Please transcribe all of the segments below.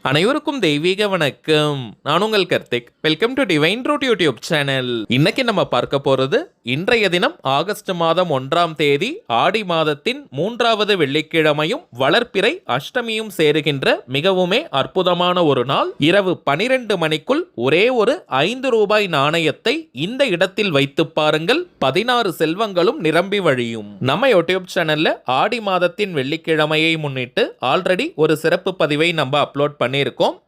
அனைவருக்கும் தெய்வீக வணக்கம். நான் உங்கள் Karthik. Welcome to divine root YouTube channel. இன்னைக்கு நம்ம பார்க்க போறது இன்றைய தினம் ஆகஸ்ட் மாதம் 1ஆம் தேதி ஆடி மாதத்தின் 3வது வெள்ளிக்கிழமையும் வளர்ப்பிறை அஷ்டமியும் சேருகின்ற மிகவுமே அற்புதமான ஒரு நாள். இரவு 12 மணிக்குள் ஒரே ஒரு 5 ரூபாய் நாணயத்தை இந்த இடத்தில் வைத்து பாருங்கள். 16 செல்வங்களும் நிரம்பி வழியும். நம்ம யூடியூப் சேனல்ல ஆடி மாதத்தின் வெள்ளிக்கிழமையை முன்னிட்டு ஆல்ரெடி ஒரு சிறப்பு பதிவை நம்ம அப்லோட் பண்ணியிருக்கோம்.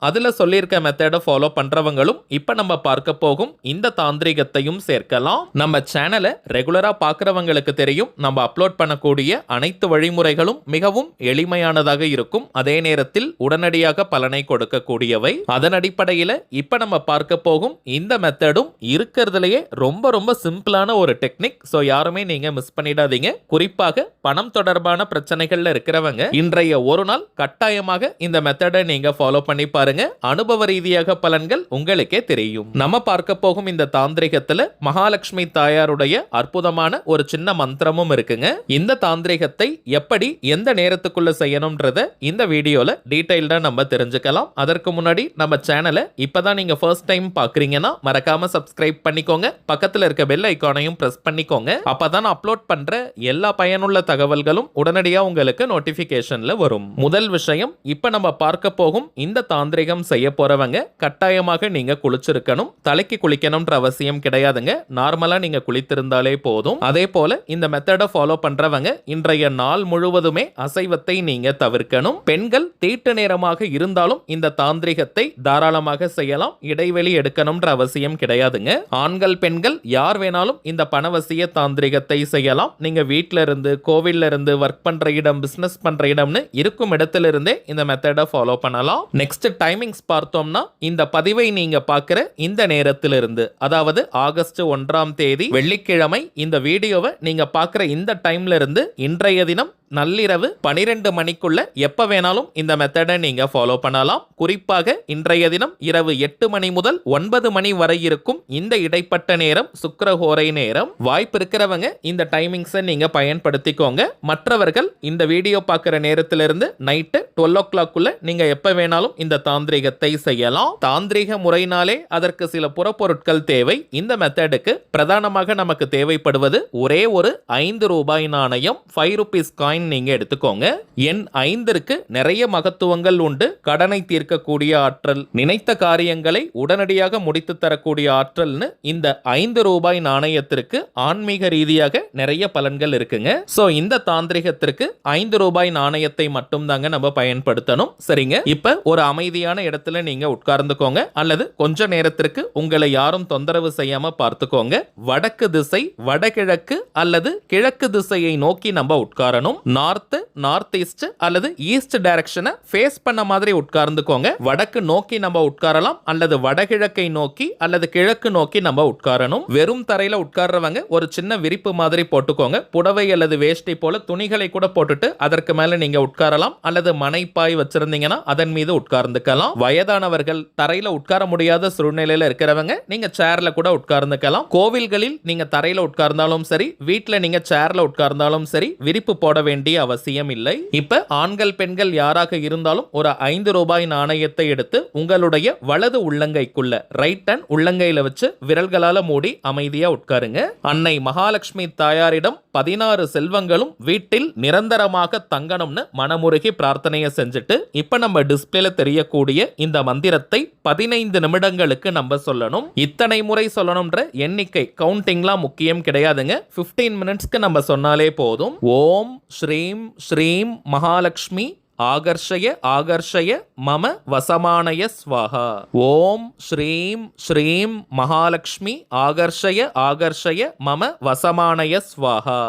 அதுல சொல்லியிருக்க மெத்தடை ஃபாலோ பண்றவங்களும் இப்ப நம்ம பார்க்க போகும் இந்த தாந்திரிகத்தையும் சேர்க்கலாம். நம்ம சேனலை ரெகுலரா பார்க்கறவங்களுக்கு தெரியும், நம்ம அப்லோட் பண்ணக்கூடிய அனைத்து வழிமுறைகளும் மிகவும் எளிமையானதாக இருக்கும், அதே நேரத்தில் உடனடியாக பலனை கொடுக்கக்கூடியவை. அதன் அடிப்படையில் இப்ப நம்ம பார்க்க போகும் இந்த மெத்தடும் இருக்கிறதுலயே ரொம்ப ரொம்ப சிம்பிளான ஒரு டெக்னிக். ஸோ யாருமே நீங்க மிஸ் பண்ணிடாதீங்க. குறிப்பாக பணம் தொடர்பான பிரச்சனைகள்ல இருக்கிறவங்க இன்றைய ஒரு நாள் கட்டாயமாக இந்த மெத்தடை நீங்க ஃபாலோ பண்ணி பாருங்க. அனுபவ ரீதியாக பலன்கள் உங்களுக்கே தெரியும். நம்ம பார்க்க போகும் இந்த தாந்திரிகத்துல மகாலட்சுமி தாயாருடைய அற்புதமான ஒரு சின்ன மந்திரமும் இருக்குங்க. இந்த தாந்திரிகத்தை எப்படி எந்த நேரத்துக்குள்ள செய்யணும்ன்றத இந்த வீடியோல டீடைல்டா நம்ம தெரிஞ்சுக்கலாம். அதற்கு முன்னாடி நம்ம சேனலை இப்பதான் நீங்க ஃபர்ஸ்ட் டைம் பாக்குறீங்கன்னா மறக்காம சப்ஸ்கிரைப் பண்ணிக்கோங்க. பக்கத்துல இருக்க பெல் ஐகானையும் பிரஸ் பண்ணிக்கோங்க. அப்பதான் அப்லோட் பண்ற எல்லா பயனுள்ள தகவல்களும் உடனடியா உங்களுக்கு நோட்டிபிகேஷன்ல வரும். முதல் விஷயம், இப்ப நம்ம பார்க்க போகும் இந்த தாந்திரிகம் செய்ய போறவங்க கட்டாயமாக நீங்க குளிச்சிருக்கணும். தலைக்கு குளிக்கணும்ன்ற அவசியம் கிடையாதுங்க. நார்மலா நீங்க குளித்திருந்தாலே போதும். அதே போல இந்த மெத்தடை ஃபாலோ பண்றவங்க இன்றைய நாள் முழுவதுமே அசைவத்தை நீங்க தவிர்க்கணும். பெண்கள் தீட்டு நேரமாக இருந்தாலும் இந்த தாந்திரிகத்தை தாராளமாக செய்யலாம். இடைவெளி எடுக்கணும்ன்ற அவசியம் கிடையாதுங்க. ஆண்கள் பெண்கள் யார் வேணாலும் இந்த பணவசிய தாந்திரிகத்தை செய்யலாம். நீங்க வீட்ல இருந்து, கோவில்ல இருந்து, ஒர்க் பண்ற இடம், பிசினஸ் பண்ற இடம்னு இருக்கும் இடத்துல இருந்தே இந்த மெத்தடை ஃபாலோ பண்ணலாம். நெக்ஸ்ட் டைமிங்ஸ் பார்த்தோம்னா இந்த பதிவை நீங்க பார்க்கிற இந்த நேரத்திலிருந்து, அதாவது ஆகஸ்ட் 1ஆம் தேதி வெள்ளிக்கிழமை இந்த வீடியோவை நீங்க பார்க்கிற இந்த டைம்ல இருந்து இன்றைய தினம் நள்ளிரவு 12 மணிக்குள்ள எப்ப வேணாலும் இந்த மெத்தடை நீங்க ஃபாலோ பண்ணலாம். குறிப்பாக இன்றைய தினம் இரவு 8 மணி முதல் 9 மணி வரை இருக்கும் இந்த இடைப்பட்ட நேரம் சுக்கிரஹோரை நேரம். வாய்ப்பு இருக்கிறவங்க இந்த டைமிங்ஸை நீங்க பயன்படுத்திக்கோங்க. மற்றவர்கள் இந்த வீடியோ பார்க்கிற நேரத்திலிருந்து நைட்டு 12 o'clock நீங்க எப்ப வேணாலும் இந்த தாந்திரிகத்தை செய்யலாம். தாந்திரிக முறையினாலே அதற்கு சில புறப்பொருட்கள் தேவை. இந்த மெத்தடுக்கு பிரதானமாக நமக்கு தேவைப்படுவது ஒரே ஒரு 5 ரூபாய் நாணயம், 5 rupees காயின் நீங்க எடுத்துக்கோங்க. எண் 5ற்கு நிறைய மகத்துவங்கள் உண்டு. கடனை தீர்க்கக்கூடிய ஆற்றல், நினைத்த காரியங்களை உடனடியாக முடித்து தரக்கூடிய ஆற்றல்னு இந்த 5 ரூபாய் நாணயத்திற்கு ஆன்மீக ரீதியாக நிறைய பலன்கள் இருக்குங்க. சோ இந்த தாந்திரிகத்திற்கு 5 ரூபாய் நாணயத்தை மட்டும் தாங்க நம்ம பயன்படுத்தணும். சரிங்க, இப்ப ஒரு அமைதியான இடத்துல நீங்க உட்கார்ந்துக்கோங்க, அல்லது கொஞ்ச நேரத்திற்கு உங்களை யாரும் தொந்தரவு செய்யாம பார்த்துக்கோங்க. வடக்கு திசை, வடகிழக்கு அல்லது கிழக்கு திசையை நோக்கி நம்ம உட்காரணும். நார்த் ஈஸ்ட் அல்லது ஈஸ்ட் டைரக்ஷனை ஃபேஸ் பண்ண மாதிரி உட்கார்ந்துக்கோங்க. வடக்கு நோக்கி நம்ம உட்காரலாம், அல்லது வடகிழக்கை நோக்கி அல்லது கிழக்கு நோக்கி நம்ம உட்காரணும். வெறும் தரையில உட்கார்றவங்க ஒரு சின்ன விரிப்பு மாதிரி போட்டுக்கோங்க. புடவை அல்லது வேஷ்டி போல துணிகளை கூட போட்டுட்டு அதற்கு மேல நீங்க உட்காரலாம், அல்லது மனைப்பாய் வச்சிருந்தீங்கன்னா அதன் மீது உட்கார்ந்துக்கலாம். வயதானவர்கள் தரையில உட்கார முடியாத சூழ்நிலையில இருக்கிறவங்க நீங்க சேர்ல கூட உட்கார்ந்துக்கலாம். கோவில்களில் நீங்க தரையில உட்கார்ந்தாலும் சரி, வீட்டுல நீங்க சேர்ல உட்கார்ந்தாலும் சரி, விரிப்பு போட வேண்டிய அவசியம் இல்லை. இப்ப ஆண்கள் பெண்கள் யாராக இருந்தாலும் ஒரு 5 ரூபாய் நாணயத்தை எடுத்து உங்களுடைய வலது உள்ளங்கைக்குள்ள, ரைட் ஹேண்ட் உள்ளங்கையில வச்சு விரல்களால மூடி அமைதியா உட்காருங்க. அன்னை மகாலட்சுமி தாயாரிடம் 16 செல்வங்களும் வீட்டில் நிரந்தரமாக தங்கணும்னு மனமுருகி பிரார்த்தனையை செஞ்சுட்டு இப்ப நம்ம டிஸ்பிளேல தெரியக்கூடிய இந்த மந்திரத்தை 15 நிமிடங்களுக்கு நம்ம சொல்லணும். இத்தனை முறை சொல்லணும்ன்ற எண்ணிக்கை கவுண்டிங்லாம் முக்கியம் கிடையாதுங்க. 15 மினிட்ஸ்க்கு நம்ம சொன்னாலே போதும். ஓம் ஸ்ரீம் ஸ்ரீம் மகாலட்சுமி ஆகர்ஷய ஆகர்ஷய மம வசமானய ஸ்வாஹா. ஓம் ஸ்ரீம் ஸ்ரீம் மகாலட்சுமி ஆகர்ஷய ஆகர்ஷய மம வசமானய ஸ்வாஹா.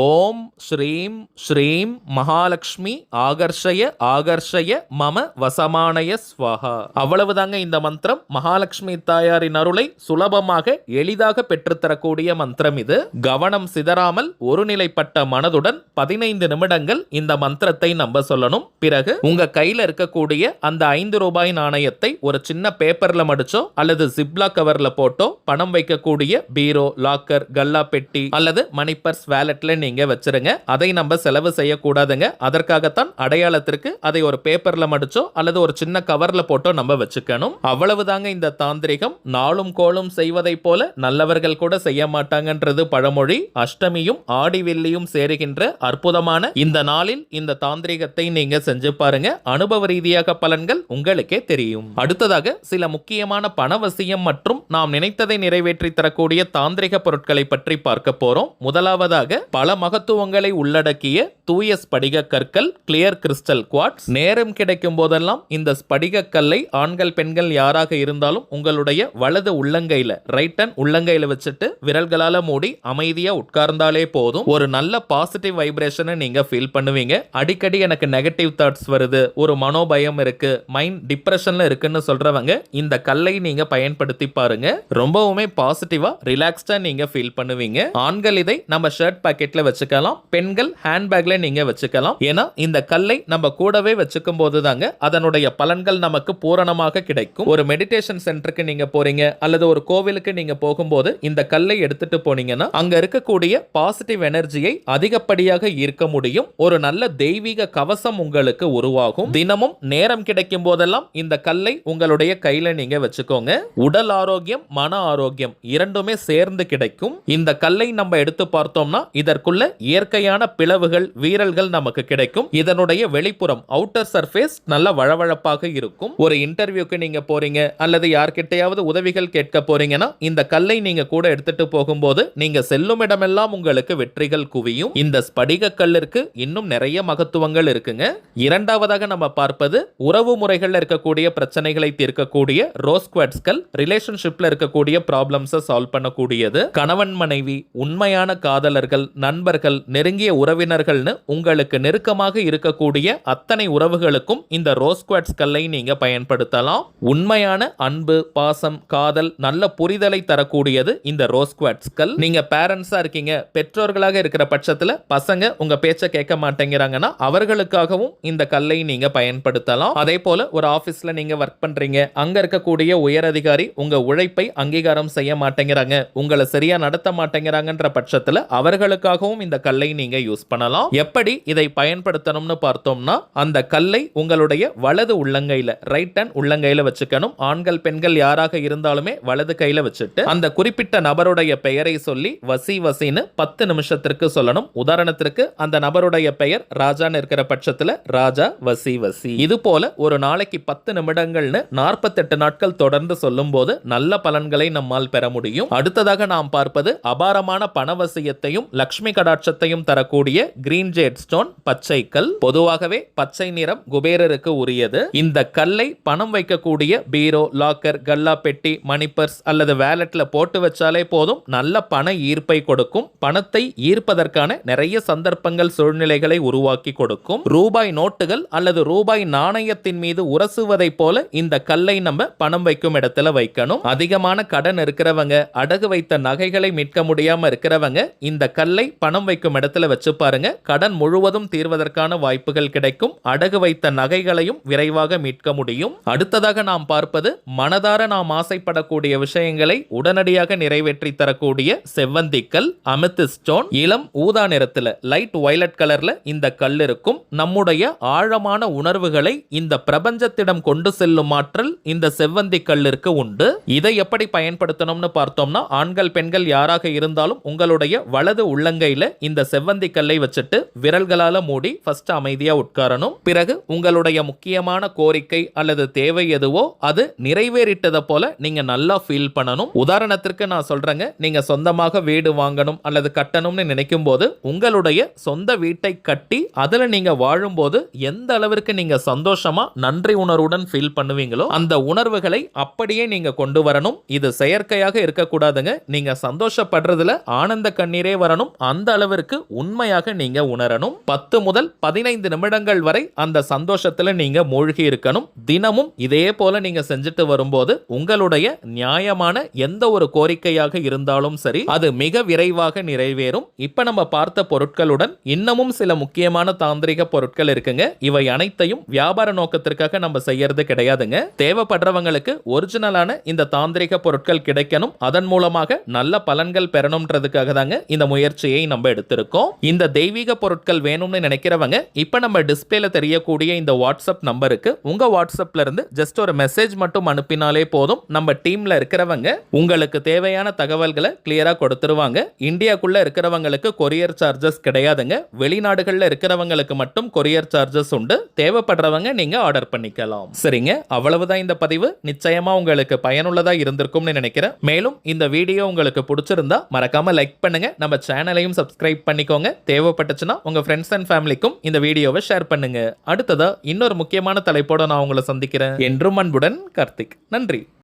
ஓம் ஸ்ரீம் ஸ்ரீம் மகாலட்சுமி ஆகர்ஷய ஆகர்ஷய மம வசமானய ஸ்வாஹா. அவ்வளவுதாங்க இந்த மந்திரம். மகாலட்சுமி தாயாரின் அருளை சுலபமாக எளிதாக பெற்றுத்தரக்கூடிய மந்திரம் இது. கவனம் சிதறாமல் ஒருநிலைப்பட்ட மனதுடன் 15 நிமிடங்கள் இந்த மந்திரத்தை நம்ம சொல்லணும். பிறகு உங்க கையில இருக்கக்கூடிய அந்த 5 ரூபாய் நாணயத்தை ஒரு சின்ன பேப்பர்ல மடிச்சோ அல்லது ஜிப்லா கவர்ல போட்டோ பணம் வைக்கக்கூடிய பீரோ, லாக்கர், கல்லா பெட்டி அல்லது மணி பர்ஸ், வேலெட்ல நீங்க வச்சிருங்க. அதை நம்ம செலவு செய்யக்கூடாதுங்க. அதற்காகத்தான் அடையாளத்திற்கு அதை ஒரு பேப்பர்ல மடிச்சோ அல்லது ஒரு சின்ன கவர்ல போட்டோ நம்ம வச்சுக்கணும். அவ்வளவுதாங்க இந்த தாந்திரிகம். நாளும் கோளும் செய்வதை போல நல்லவர்கள் கூட செய்ய மாட்டாங்கன்றது பழமொழி. அஷ்டமியும் ஆடி வெள்ளியும் சேருகின்ற அற்புதமான இந்த நாளில் இந்த தாந்திரிகத்தை நீங்க செஞ்சு பாருங்க. அனுபவ ரீதியாக பலன்கள் உங்களுக்கே தெரியும். அடுத்ததாக சில முக்கியமான பணவசியம் மற்றும் நாம் நினைத்ததை நிறைவேற்றி தரக்கூடிய தாந்திரிக பொருட்களை பற்றி பார்க்க போறோம். முதலாவதாக பல மகத்துவங்களை உள்ளடக்கிய தூய ஸ்படிக கற்கள், கிளியர் கிறிஸ்டல் குவார்ட்ஸ். நேரம் கிடைக்கும் போதெல்லாம் இந்த ஸ்படிக கல்லை ஆண்கள் பெண்கள் யாராக இருந்தாலும் உங்களுடைய வலது உள்ளங்கையில, ரைட் ஹேண்ட் உள்ளங்கையில வச்சுட்டு விரல்களால மூடி அமைதியா உட்கார்ந்தாலே போதும். ஒரு நல்ல பாசிட்டிவ் வைப்ரேஷனை நீங்க ஃபீல் பண்ணுவீங்க. அடிக்கடி எனக்கு நெகட்டிவ் தாட்ஸ் வருது, ஒரு மனோபயம் இருக்கு, மைண்ட் டிப்ரெஷன்ல இருக்குன்னு சொல்றவங்க இந்த கல்லை நீங்க பயன்படுத்தி பாருங்க. ரொம்பவுமே பாசிட்டிவா ரிலாக்ஸ்டா நீங்க ஃபீல் பண்ணுவீங்க. ஆண்கள் இதை நம்ம ஷர்ட் பாக்கெட்ல வச்சுக்கலாம், பெண்கள் ஹேண்ட்பேக்ல நீங்க வச்சுக்கலாம். ஏன்னா இந்த கல்லை நம்ம கூடவே வச்சுக்கும் போது தாங்க அதனுடைய பலன்கள் நமக்கு பூரணமாக கிடைக்கும். ஒரு மெடிடேஷன் சென்டருக்கு நீங்க போறீங்க அல்லது ஒரு கோவிலுக்கு நீங்க போகும்போது இந்த கல்லை எடுத்துட்டு போனீங்கன்னா அங்க இருக்கக்கூடிய பாசிட்டிவ் எனர்ஜியை அதிகப்படியாக ஈர்க்க முடியும். ஒரு நல்ல தெய்வீக கவசம் உங்களுக்கு உருவாகும். தினமும் நேரம் கிடைக்கும் போதெல்லாம் இந்த கல்லை உங்களுடைய கையில நீங்க வச்சுக்கோங்க. உடல் ஆரோக்கியம், மன ஆரோக்கியம் இரண்டுமே சேர்ந்து கிடைக்கும். இந்த கல்லை நம்ம எடுத்து பார்த்தோம்னா இதற்குள்ள இயற்கையான பிளவுகள், வீரல்கள் நமக்கு கிடைக்கும். இதனுடைய வெளிப்புறம் அவுட்டர் சர்ஃபேஸ் நல்ல வழவழப்பாக இருக்கும். ஒரு இன்டர்வியூக்கு நீங்க போறீங்க அல்லது யார்கிட்டயாவது உதவிகள் கேட்க போறீங்கன்னா இந்த கல்லை நீங்க கூட எடுத்துட்டு போகும்போது நீங்க செல்லும் இடமெல்லாம் உங்களுக்கு வெற்றிகள் குவியும். இந்த ஸ்படிக கல்லிற்கு இன்னும் நிறைய மகத்துவங்கள் இருக்குங்க. இரண்டாவதாக நம்ம பார்ப்பது உறவு முறைகள்ல இருக்கக்கூடிய பிரச்சனைகளை தீர்க்கக்கூடிய ரோஸ் குவார்ட்ஸ் கல். ரிலேஷன்ஷிப்ல இருக்கக்கூடிய ப்ராப்ளம்ஸை சால்வ் பண்ணக்கூடியது. கணவன் மனைவி, உண்மையான காதலர்கள், நண்பர்கள், நெருங்கிய உறவினர்கள்னு உங்களுக்கு நெருக்கமாக இருக்கக்கூடிய அத்தனை உறவுகளுக்கும் இந்த ரோஸ் குவார்ட்ஸ் கல்லை நீங்க பயன்படுத்தலாம். உண்மையான அன்பு, பாசம், காதல், நல்ல புரிதலை தரக்கூடியது இந்த ரோஸ் குவார்ட்ஸ் கல். நீங்க பேரண்ட்ஸா இருக்கீங்க, பெற்றோர்களாக இருக்கிற பட்சத்துல பசங்க உங்க பேச்ச கேட்க மாட்டேங்கிறாங்கன்னா அவர்களுக்காகவும் இந்த கல்லை நீங்க பயன்படுத்தலாம். அதே போல ஒரு ஆபீஸ்ல நீங்க ஒர்க் பண்றீங்க, அங்க இருக்கக்கூடிய உயர் அதிகாரி உங்க உழைப்பை அங்கீகாரம் செய்ய மாட்டேங்கிறாங்க, உங்களை சரியா நடத்த மாட்டேங்கிறாங்கன்ற பட்சத்துல அவர்களுக்காகவும் இந்த கல்லை நீங்க யூஸ் பண்ணலாம். எப்படி இதை பயன்படுத்தணும்னு பார்த்தோம்னா அந்த கல்லை உங்களுடைய வலது உள்ளங்கையில, ரைட் ஹேண்ட் உள்ளங்கையில வச்சுக்கணும். ஆண்கள் பெண்கள் யாராக இருந்தாலுமே வலது கையில வச்சுட்டு அந்த குறிப்பிட்ட நபருடைய பெயரை சொல்லி வசி வசின்னு 10 நிமிஷத்திற்கு சொல்லணும். உதாரணத்திற்கு அந்த நபருடைய பெயர் ராஜான்னு இருக்கிற பட்சத்துல ராஜா வசி வசி. இது போல ஒரு நாளைக்கு 10 நிமிடங்கள்னு 48 நாட்கள் தொடர்ந்து சொல்லும் போது நல்ல பலன்களை நம்மால் பெற முடியும். அடுத்ததாக நாம் பார்ப்பது அபாரமான பணவசியத்தையும் லக்ஷ்மி கடாட்சத்தையும் தரக்கூடிய கிரீன் ஜேட் ஸ்டோன், பச்சை கல். பொதுவாகவே பச்சை நிறம் குபேரருக்கு உரியது. இந்த கல்லை பணம் வைக்கக்கூடிய பீரோ, லாக்கர், கல்லா பெட்டி, மணி பர்ஸ் அல்லது வேலட்ல போட்டு வச்சாலே போதும் நல்ல பண ஈர்ப்பை கொடுக்கும். பணத்தை ஈர்ப்பதற்கான நிறைய சந்தர்ப்பங்கள், சூழ்நிலைகளை உருவாக்கி கொடுக்கும். ரூபாய் நோட்டுகள் அல்லது ரூபாய் நாணயத்தின் மீது உரசுவதை போல இந்த கல்லை நம்ம பணம் வைக்கும் இடத்துல வைக்கணும். அதிகமான கடன் இருக்கிறவங்க, அடகு வைத்த நகைகளை மீட்க முடியாம இருக்கிறவங்க இந்த கல்லை பணம் வைக்கும் இடத்துல வச்சு பாருங்க. கடன் முழுவதும் தீர்வதற்கான வாய்ப்புகள் கிடைக்கும். அடகு வைத்த நகைகளையும் விரைவாக மீட்க முடியும். அடுத்ததாக நாம் பார்ப்பது மனதார நாம் ஆசைப்படக்கூடிய விஷயங்களை உடனடியாக நிறைவேற்றி தரக்கூடிய செவ்வந்திக்கல், அமெத்திஸ்ட் ஸ்டோன். இளம் ஊதா நிறத்துல, லைட் வயலட் கலர்ல இந்த கல் இருக்கும். நம்முடைய ஆழமான உணர்வுகளை இந்த பிரபஞ்சத்திடம் கொண்டு செல்லும் ஆற்றல் இந்த செவ்வந்தி கல்லிற்கு உண்டு. இதை எப்படி பயன்படுத்தணும்னு பார்த்தோம்னா ஆண்கள் பெண்கள் யாராக இருந்தாலும் உங்களுடைய வலது உள்ளங்கையில இந்த செவ்வந்தி கல்லை வச்சுட்டு விரல்களால மூடி ஃபர்ஸ்ட் அமைதியா உட்காரணும். பிறகு உங்களுடைய முக்கியமான கோரிக்கை அல்லது தேவை எதுவோ அது நிறைவேறிட்டதை போல நீங்க நல்லா ஃபீல் பண்ணணும். உதாரணத்திற்கு நான் சொல்றேங்க, நீங்க சொந்தமாக வீடு வாங்கணும் அல்லது கட்டணும்னு நினைக்கும் போது உங்களுடைய சொந்த வீட்டை கட்டி அதுல நீங்க வாழும்போது எந்த அளவிற்கு நீங்க சந்தோஷமா நன்றி உணர்வுடன் ஃபீல் பண்ணுவீங்களோ அந்த உணர்வுகளை அப்படியே நீங்க கொண்டு வரணும். இது செயற்கையாக இருக்கக்கூடாதுங்க. நீங்க சந்தோஷப்படுறதுல ஆனந்த கண்ணீரே வரணும். அந்த அளவிற்கு உண்மையாக நீங்க உணரணும். 10 முதல் 15 நிமிடங்கள் வரை அந்த சந்தோஷத்துல நீங்க மூழ்கி இருக்கணும். தினமும் இதே போல நீங்க செஞ்சுட்டு வரும்போது உங்களுடைய நியாயமான எந்த ஒரு கோரிக்கையாக இருந்தாலும் சரி அது மிக விரைவாக நிறைவேறும். இப்ப நம்ம பார்த்த பொருட்களுடன் இன்னமும் சில முக்கியமான தாந்திரிக பொருட்கள் இருக்குங்க. இவை அனைத்தையும் வியாபார நோக்கத்திற்காக நம்ம செய்யறது கிடையாதுங்க. தேவைப்படுறவங்களுக்கு ஒரிஜினலான இந்த தாந்திரிக பொருட்கள் கிடைக்கணும், அதன் மூலமாக நல்ல பலன்கள் பெறணும்ன்றதுக்காக தாங்க இந்த முயற்சியை மூலிகையை நம்ம எடுத்திருக்கோம். இந்த தெய்வீக பொருட்கள் வேணும்னு நினைக்கிறவங்க இப்ப நம்ம டிஸ்பிளேல தெரியக்கூடிய இந்த வாட்ஸ்அப் நம்பருக்கு உங்க வாட்ஸ்அப்ல இருந்து ஜஸ்ட் ஒரு மெசேஜ் மட்டும் அனுப்பினாலே போதும். நம்ம டீம்ல இருக்கிறவங்க உங்களுக்கு தேவையான தகவல்களை கிளியரா கொடுத்துருவாங்க. இந்தியாக்குள்ள இருக்கிறவங்களுக்கு கொரியர் சார்ஜஸ் கிடையாதுங்க. வெளிநாடுகள்ல இருக்கிறவங்களுக்கு மட்டும் கொரியர் சார்ஜஸ் உண்டு. தேவைப்படுறவங்க நீங்க ஆர்டர் பண்ணிக்கலாம். சரிங்க, அவ்வளவுதான் இந்த பதிவு. நிச்சயமா உங்களுக்கு பயனுள்ளதா இருந்திருக்கும்னு நினைக்கிறேன். மேலும் இந்த வீடியோ உங்களுக்கு பிடிச்சிருந்தா மறக்காம லைக் பண்ணுங்க. நம்ம சேனலையும் சப்ஸ்கிரைப் பண்ணிக்கோங்க. தேவைப்பட்டுச்சுன்னா உங்க ஃப்ரெண்ட்ஸ் அண்ட் ஃபேமிலிக்கும் இந்த வீடியோவை ஷேர் பண்ணுங்க. அடுத்ததா இன்னொரு முக்கியமான தலைப்போட நான் உங்களை சந்திக்கிறேன். என்றும் அன்புடன் கார்த்திக். நன்றி.